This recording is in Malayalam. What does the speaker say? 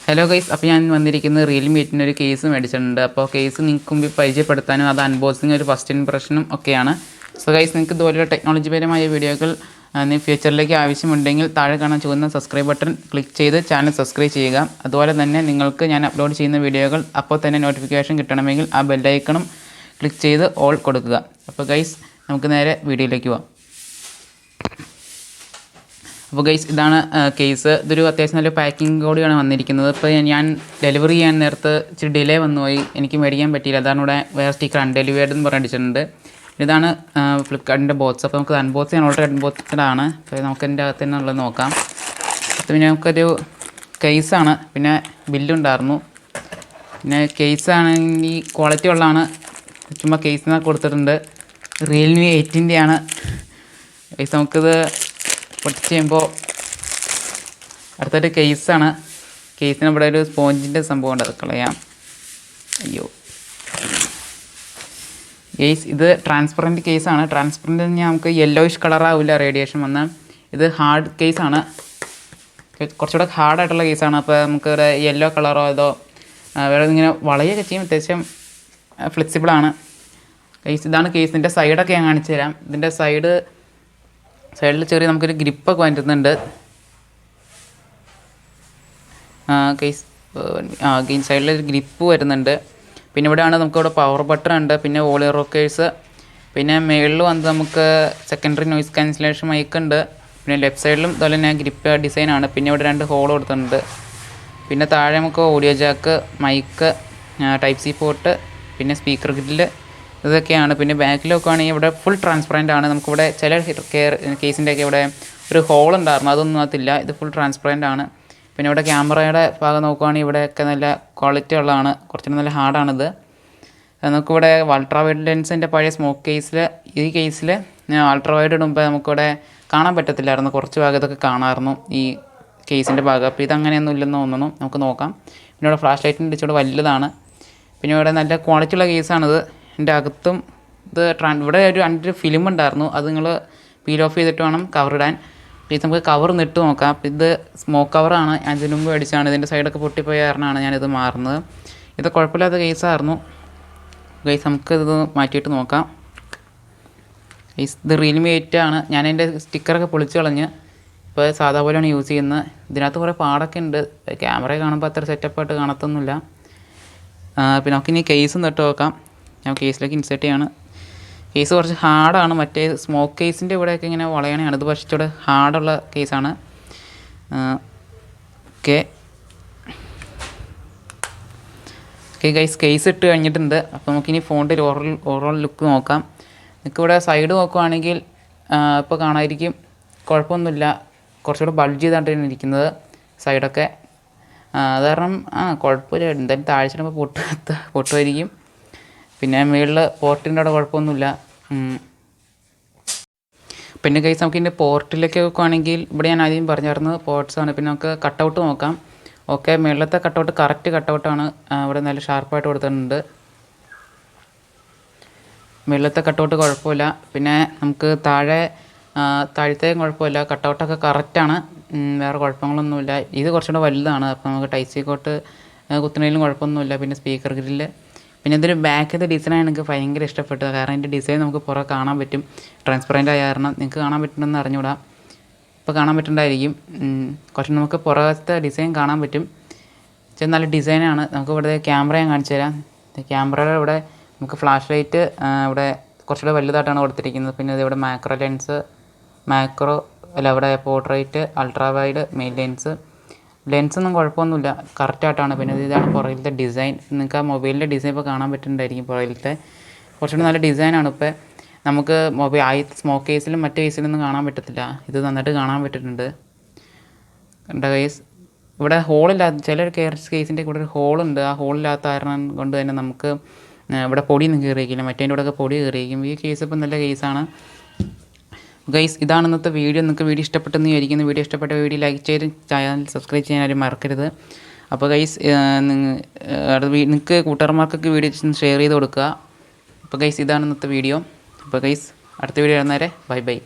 ഹലോ ഗൈസ്, അപ്പോൾ ഞാൻ വന്നിരിക്കുന്നത് റിയൽമി 8 ഒരു കേസ് മേടിച്ചിട്ടുണ്ട്. അപ്പോൾ കേസ് നിങ്ങൾക്ക് മുമ്പിൽ പരിചയപ്പെടുത്താനും അത് അൺബോക്സിങ് ഒരു ഫസ്റ്റ് ഇംപ്രഷനും ഒക്കെയാണ്. സോ ഗൈസ്, നിങ്ങൾക്ക് ഇതുപോലുള്ള ടെക്നോളജിപരമായ വീഡിയോകൾ ഫ്യൂച്ചറിലേക്ക് ആവശ്യമുണ്ടെങ്കിൽ താഴെ കാണാൻ ചുവന്ന സബ്സ്ക്രൈബ് ബട്ടൺ ക്ലിക്ക് ചെയ്ത് ചാനൽ സബ്സ്ക്രൈബ് ചെയ്യുക. അതുപോലെ തന്നെ നിങ്ങൾക്ക് ഞാൻ അപ്ലോഡ് ചെയ്യുന്ന വീഡിയോകൾ അപ്പോൾ തന്നെ നോട്ടിഫിക്കേഷൻ കിട്ടണമെങ്കിൽ ആ ബെല്ലൈക്കണും ക്ലിക്ക് ചെയ്ത് ഓൾ കൊടുക്കുക. അപ്പോൾ ഗൈസ്, നമുക്ക് നേരെ വീഡിയോയിലേക്ക് പോകാം. അപ്പോൾ ഗൈസ്, ഇതാണ് കേസ്. ഇതൊരു അത്യാവശ്യം നല്ല പാക്കിംഗ് കൂടിയാണ് വന്നിരിക്കുന്നത്. ഇപ്പോൾ ഞാൻ ഡെലിവറി ചെയ്യാൻ നേരത്ത് ഇച്ചിരി ഡിലേ വന്നുപോയി, എനിക്ക് മേടിക്കാൻ പറ്റിയില്ല. അതാണ് ഇവിടെ വേറെ സ്റ്റിക്കർ അൺഡെലിവേർഡ് എന്ന് പറഞ്ഞിട്ടുണ്ട്. ഇതാണ് ഫ്ലിപ്കാർട്ടിൻ്റെ ബോക്സ്. അപ്പോൾ നമുക്ക് അൺബോക്സ് ചെയ്യാൻ ഓൾറെഡി അൺബോക്സ്ഡാണ്. അപ്പോൾ നമുക്ക് എൻ്റെ അകത്ത് തന്നെ ഉള്ളത് നോക്കാം. അപ്പോൾ പിന്നെ നമുക്കൊരു കേസാണ്, പിന്നെ ബില്ലുണ്ടായിരുന്നു. പിന്നെ കേസാണെങ്കിൽ ക്വാളിറ്റി ഉള്ളതാണ്, ചുമ്മാ കേസിനൊക്കെ കൊടുത്തിട്ടുണ്ട്. റിയൽമി 8-ൻ്റെയാണ് കേസ്. നമുക്കിത് പൊട്ടിച്ച് ചെയ്യുമ്പോൾ അടുത്തൊരു കേസാണ്. കേസിന് ഇവിടെ ഒരു സ്പോഞ്ചിൻ്റെ സംഭവം ഉണ്ട്, അത് കളയാം. അയ്യോ കേസ്, ഇത് ട്രാൻസ്പെറൻറ്റ് കേസാണ്. ട്രാൻസ്പെറൻറ്റ് കഴിഞ്ഞാൽ നമുക്ക് യെല്ലോയിഷ് കളറാവില്ല റേഡിയേഷൻ വന്നാൽ. ഇത് ഹാർഡ് കേസാണ്, കുറച്ചുകൂടെ ഹാർഡായിട്ടുള്ള കേസാണ്. അപ്പോൾ നമുക്ക് ഇവിടെ യെല്ലോ കളറോ അതോ വേറെ ഇങ്ങനെ വളയൊക്കെ ചെയ്യും, അത്യാവശ്യം ഫ്ലെക്സിബിളാണ്. കേസ് ഇതാണ് കേസിൻ്റെ സൈഡൊക്കെ ഞാൻ കാണിച്ചു തരാം. ഇതിൻ്റെ സൈഡിൽ ചെറിയ നമുക്കൊരു ഗ്രിപ്പൊക്കെ വരുന്നുണ്ട്. കേസ് സൈഡിലൊരു ഗ്രിപ്പ് വരുന്നുണ്ട്. പിന്നെ ഇവിടെയാണ് നമുക്കിവിടെ പവർ ബട്ടൺ ഉണ്ട്, പിന്നെ വോളിയം റോക്കേഴ്സ്, പിന്നെ മുകളിൽ വന്ന് നമുക്ക് സെക്കൻഡറി നോയിസ് ക്യാൻസലേഷൻ മൈക്ക് ഉണ്ട്. പിന്നെ ലെഫ്റ്റ് സൈഡിലും അതുപോലെ തന്നെ ഗ്രിപ്പ് ഡിസൈനാണ്. പിന്നെ ഇവിടെ 2 ഹോൾ കൊടുത്തിട്ടുണ്ട്. പിന്നെ താഴെ നമുക്ക് audio jack, mic, type C port, പിന്നെ സ്പീക്കർ ഗ്രില്ല്, ഇതൊക്കെയാണ്. പിന്നെ ബാക്കിൽ നോക്കുകയാണെങ്കിൽ ഇവിടെ ഫുൾ ട്രാൻസ്പെറൻ്റ് ആണ്. നമുക്കിവിടെ ചില കേസിൻ്റെയൊക്കെ ഇവിടെ ഒരു ഹോൾ ഉണ്ടായിരുന്നു, അതൊന്നും അതില്ല. ഇത് ഫുൾ ട്രാൻസ്പെറൻ്റ് ആണ്. പിന്നെ ഇവിടെ ക്യാമറയുടെ ഭാഗം നോക്കുകയാണെങ്കിൽ ഇവിടെയൊക്കെ നല്ല ക്വാളിറ്റി ഉള്ളതാണ്, കുറച്ചുകൂടി നല്ല ഹാർഡാണിത്. നമുക്കിവിടെ അൾട്രാ വൈഡ് ലെൻസിൻ്റെ പഴയ സ്മോക്ക് കേസിൽ ഈ കേസിൽ അൾട്രാ വൈഡ് ഇടുമ്പോൾ നമുക്കിവിടെ കാണാൻ പറ്റത്തില്ലായിരുന്നു, കുറച്ച് ഭാഗത്തൊക്കെ കാണാമായിരുന്നു ഈ കേസിൻ്റെ ഭാഗം. അപ്പോൾ ഇതങ്ങനെയൊന്നും ഇല്ലെന്ന് തോന്നുന്നു, നമുക്ക് നോക്കാം. പിന്നെ ഇവിടെ ഫ്ലാഷ് ലൈറ്റിൻ്റെ ഇച്ചിരി വലുതാണ്. പിന്നെ ഇവിടെ നല്ല ക്വാളിറ്റി ഉള്ള കേസാണിത്. എൻ്റെ അകത്തും ഇത് ഇവിടെ ഒരു ഫിലിം ഉണ്ടായിരുന്നു, അത് നിങ്ങൾ പീൽ ഓഫ് ചെയ്തിട്ട് വേണം കവർ ഇടാൻ. പ്ലീസ് നമുക്ക് കവർ നിട്ട് നോക്കാം. അപ്പോൾ ഇത് സ്മോക്ക് കവറാണ്, ഞാൻ ഇതിനു മുമ്പ് മേടിച്ചാണ്. ഇതിൻ്റെ സൈഡൊക്കെ പൊട്ടിപ്പോയ കാരണമാണ് ഞാനിത് മാറുന്നത്. ഇത് കുഴപ്പമില്ലാത്ത കേസായിരുന്നു ഗൈസ്. നമുക്ക് ഇത് മാറ്റിയിട്ട് നോക്കാം. ഗൈസ്, ഇത് റിയൽമി 8 ആണ്. ഞാൻ എൻ്റെ സ്റ്റിക്കറൊക്കെ പൊളിച്ച് കളഞ്ഞ് ഇപ്പോൾ സാധാ പോലെയാണ് യൂസ് ചെയ്യുന്നത്. ഇതിനകത്ത് കുറേ പാടൊക്കെ ഉണ്ട്, ക്യാമറ കാണുമ്പോൾ അത്ര സെറ്റപ്പായിട്ട് കാണത്തൊന്നുമില്ല. പിന്നെ നമുക്കിനി കേസ് നിട്ട് നോക്കാം. ഞാൻ കേസിലേക്ക് ഇൻസേർട്ട് ചെയ്യാണ്. കേസ് കുറച്ച് ഹാർഡാണ്, മറ്റേ സ്മോക്ക് കേസിൻ്റെ ഇവിടെയൊക്കെ ഇങ്ങനെ വളയണയാണ്. ഇത് പക്ഷേ ഇവിടെ ഹാർഡുള്ള കേസാണ്. ഓക്കെ ഗൈസ്, കേസ് ഇട്ട് കഴിഞ്ഞിട്ടുണ്ട്. അപ്പോൾ നമുക്കിനി ഫോണിൻ്റെ ഓവറോൾ ലുക്ക് നോക്കാം. നിങ്ങൾക്കിവിടെ സൈഡ് നോക്കുവാണെങ്കിൽ ഇപ്പോൾ കാണാതിരിക്കും, കുഴപ്പമൊന്നുമില്ല. കുറച്ചുകൂടെ ബൾജ് ചെയ്തായിട്ടാണ് ഇരിക്കുന്നത് സൈഡൊക്കെ. അത് കാരണം കുഴപ്പമില്ല. എന്തായാലും താഴ്ചയിടുമ്പോൾ പൊട്ടുമായിരിക്കും. പിന്നെ മുകളിൽ പോർട്ടിൻ്റെ അവിടെ കുഴപ്പമൊന്നുമില്ല. പിന്നെ ഗൈസ്, നമുക്ക് ഇതിൻ്റെ പോർട്ടിലേക്ക് നോക്കുകയാണെങ്കിൽ ഇവിടെ ഞാൻ ആദ്യം പറഞ്ഞിരുന്നത് പോർട്സാണ്. പിന്നെ നമുക്ക് കട്ടൗട്ട് നോക്കാം. ഓക്കെ, മുകളിലത്തെ കട്ടൗട്ട് കറക്റ്റ് കട്ടൗട്ടാണ്, ഇവിടെ നല്ല ഷാർപ്പായിട്ട് കൊടുത്തിട്ടുണ്ട്. മുകളിലത്തെ കട്ടൗട്ട് കുഴപ്പമില്ല. പിന്നെ നമുക്ക് താഴത്തേക്കും കുഴപ്പമില്ല, കട്ടൗട്ടൊക്കെ കറക്റ്റാണ്, വേറെ കുഴപ്പങ്ങളൊന്നുമില്ല. ഇത് കുറച്ചുകൂടെ വലുതാണ്, അപ്പോൾ നമുക്ക് ടൈപ്പ് സി കോട്ട് കുത്തുന്നതിലും കുഴപ്പമൊന്നുമില്ല. പിന്നെ സ്പീക്കർ ഗ്രില്ല്, പിന്നെ ഇതൊരു ബാക്കിലത്തെ ഡിസൈനാണ് എനിക്ക് ഭയങ്കര ഇഷ്ടപ്പെട്ടത്. കാരണം ഇതിൻ്റെ ഡിസൈൻ നമുക്ക് പുറത്ത് കാണാൻ പറ്റും, ട്രാൻസ്പെറൻ്റ് ആയ കാരണം. നിങ്ങൾക്ക് കാണാൻ പറ്റുമെന്ന് അറിഞ്ഞുകൂടാ, ഇപ്പോൾ കാണാൻ പറ്റുന്നുണ്ടായിരിക്കും. കുറച്ച് നമുക്ക് പുറത്തെ ഡിസൈൻ കാണാൻ പറ്റും. നല്ല ഡിസൈനാണ്. നമുക്ക് ഇവിടെ ക്യാമറ ഞാൻ കാണിച്ചു തരാം. ക്യാമറയുടെ ഇവിടെ നമുക്ക് ഫ്ലാഷ് ലൈറ്റ് ഇവിടെ കുറച്ചുകൂടെ വലുതായിട്ടാണ് കൊടുത്തിരിക്കുന്നത്. പിന്നെ ഇതിവിടെ ഇവിടെ പോർട്രേറ്റ്, അൾട്രാ വൈഡ്, മെയിൻ ലെൻസൊന്നും കുഴപ്പമൊന്നുമില്ല, കറക്റ്റായിട്ടാണ്. പിന്നെ ഇതാണ് പുറകിലത്തെ ഡിസൈൻ. നിങ്ങൾക്ക് ആ മൊബൈലിൻ്റെ ഡിസൈൻ ഇപ്പോൾ കാണാൻ പറ്റുന്നുണ്ടായിരിക്കും. പുറകിലത്തെ കുറച്ചുകൂടി നല്ല ഡിസൈനാണ്. ഇപ്പോൾ നമുക്ക് സ്മോക്ക് കേസിലും മറ്റു കേസിലൊന്നും കാണാൻ പറ്റത്തില്ല, ഇത് നന്നായിട്ട് കാണാൻ പറ്റുന്നുണ്ട്. കണ്ട കേസ്, ഇവിടെ ഹോളില്ലാത്ത ചില കേസിൻ്റെ കൂടെ ഒരു ഹോളുണ്ട്. ആ ഹോളില്ലാത്ത കാരണം കൊണ്ട് തന്നെ നമുക്ക് ഇവിടെ പൊടിയൊന്നും കയറിയിരിക്കില്ല, മറ്റേതിൻ്റെ കൂടെയൊക്കെ പൊടി കയറിയിരിക്കും. ഈ കേസ് ഇപ്പം നല്ല കേസാണ് ഗൈസ്. ഇതാണ് ഇന്നത്തെ വീഡിയോ. നിങ്ങൾക്ക് വീഡിയോ ഇഷ്ടപ്പെട്ടെന്ന് വിചാരിക്കുന്നു. വീഡിയോ ഇഷ്ടപ്പെട്ട വീഡിയോ ലൈക്ക് ചെയ്ത് ചാനൽ സബ്സ്ക്രൈബ് ചെയ്യാൻ ആരും മറക്കരുത്. അപ്പോൾ ഗൈസ്, നിങ്ങൾക്ക് കൂട്ടുകാരന്മാർക്കൊക്കെ വീഡിയോ ഷെയർ ചെയ്ത് കൊടുക്കുക. അപ്പോൾ ഗൈസ്, ഇതാണ് ഇന്നത്തെ വീഡിയോ. അപ്പോൾ ഗൈസ്, അടുത്ത വീഡിയോ വരുന്നവരെ ബൈ ബൈ.